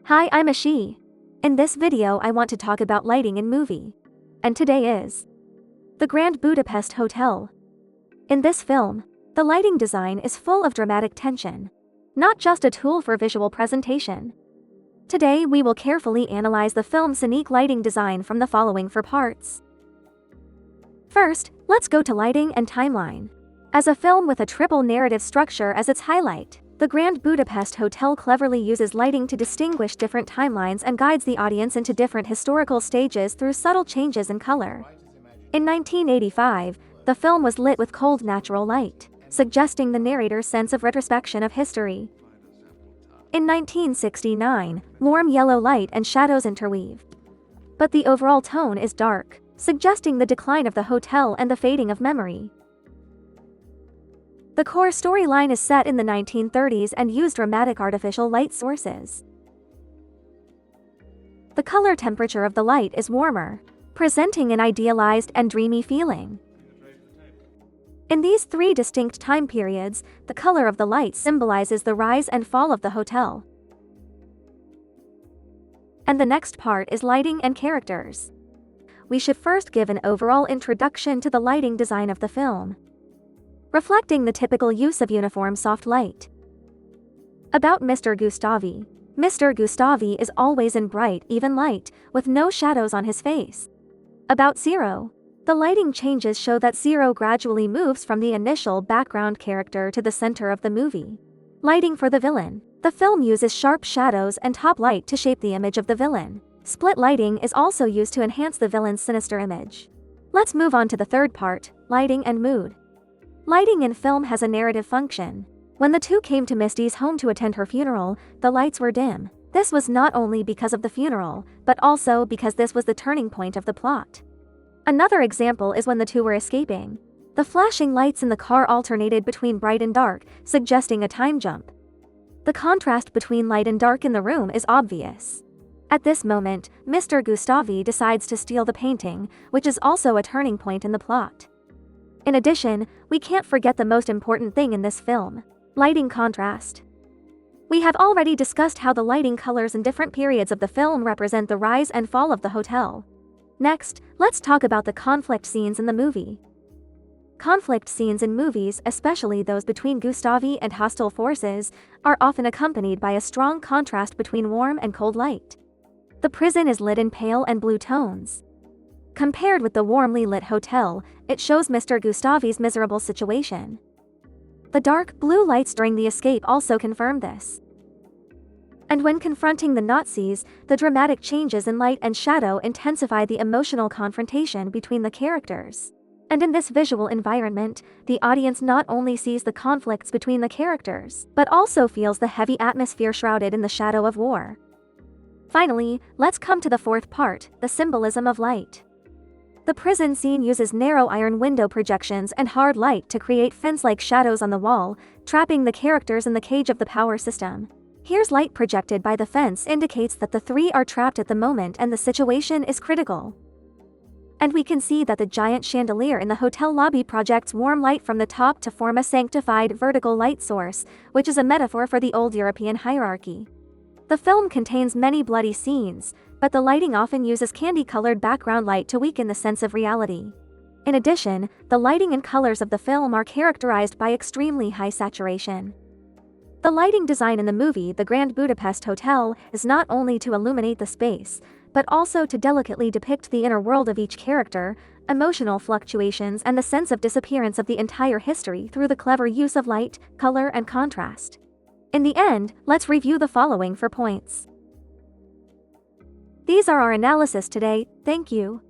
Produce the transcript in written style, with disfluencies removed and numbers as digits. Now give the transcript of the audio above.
Hi, I'm Ashi. In this video I want to talk about lighting in movie. And today is the Grand Budapest Hotel. In this film, the lighting design is full of dramatic tension, not just a tool for visual presentation. Today we will carefully analyze the film's unique lighting design from the following 4 parts. First, let's go to lighting and timeline. As a film with a triple narrative structure as its highlight, the Grand Budapest Hotel cleverly uses lighting to distinguish different timelines and guides the audience into different historical stages through subtle changes in color. In 1985, the film was lit with cold natural light, suggesting the narrator's sense of retrospection of history. In 1969, warm yellow light and shadows interweave. But the overall tone is dark, suggesting the decline of the hotel and the fading of memory. The core storyline is set in the 1930s and used dramatic artificial light sources. The color temperature of the light is warmer, presenting an idealized and dreamy feeling. In these 3 distinct time periods, the color of the light symbolizes the rise and fall of the hotel. And the next part is lighting and characters. We should first give an overall introduction to the lighting design of the film, reflecting the typical use of uniform soft light. About Mr. Gustavi. Mr. Gustavi is always in bright, even light, with no shadows on his face. About Zero. The lighting changes show that Zero gradually moves from the initial background character to the center of the movie. Lighting for the villain. The film uses sharp shadows and top light to shape the image of the villain. Split lighting is also used to enhance the villain's sinister image. Let's move on to the third part, lighting and mood. Lighting in film has a narrative function. When the two came to Misty's home to attend her funeral, the lights were dim. This was not only because of the funeral, but also because this was the turning point of the plot. Another example is when the two were escaping. The flashing lights in the car alternated between bright and dark, suggesting a time jump. The contrast between light and dark in the room is obvious. At this moment, Mr. Gustavi decides to steal the painting, which is also a turning point in the plot. In addition, we can't forget the most important thing in this film, lighting contrast. We have already discussed how the lighting colors in different periods of the film represent the rise and fall of the hotel. Next, let's talk about the conflict scenes in the movie. Conflict scenes in movies, especially those between Gustavi and hostile forces, are often accompanied by a strong contrast between warm and cold light. The prison is lit in pale and blue tones. Compared with the warmly lit hotel, it shows Mr. Gustavi's miserable situation. The dark blue lights during the escape also confirm this. And when confronting the Nazis, the dramatic changes in light and shadow intensify the emotional confrontation between the characters. And in this visual environment, the audience not only sees the conflicts between the characters, but also feels the heavy atmosphere shrouded in the shadow of war. Finally, let's come to the fourth part, the symbolism of light. The prison scene uses narrow iron window projections and hard light to create fence-like shadows on the wall, trapping the characters in the cage of the power system. Here's light projected by the fence indicates that the 3 are trapped at the moment and the situation is critical. And we can see that the giant chandelier in the hotel lobby projects warm light from the top to form a sanctified vertical light source, which is a metaphor for the old European hierarchy. The film contains many bloody scenes, but the lighting often uses candy-colored background light to weaken the sense of reality. In addition, the lighting and colors of the film are characterized by extremely high saturation. The lighting design in the movie The Grand Budapest Hotel is not only to illuminate the space, but also to delicately depict the inner world of each character, emotional fluctuations and the sense of disappearance of the entire history through the clever use of light, color and contrast. In the end, let's review the following 4 points. These are our analysis today, thank you.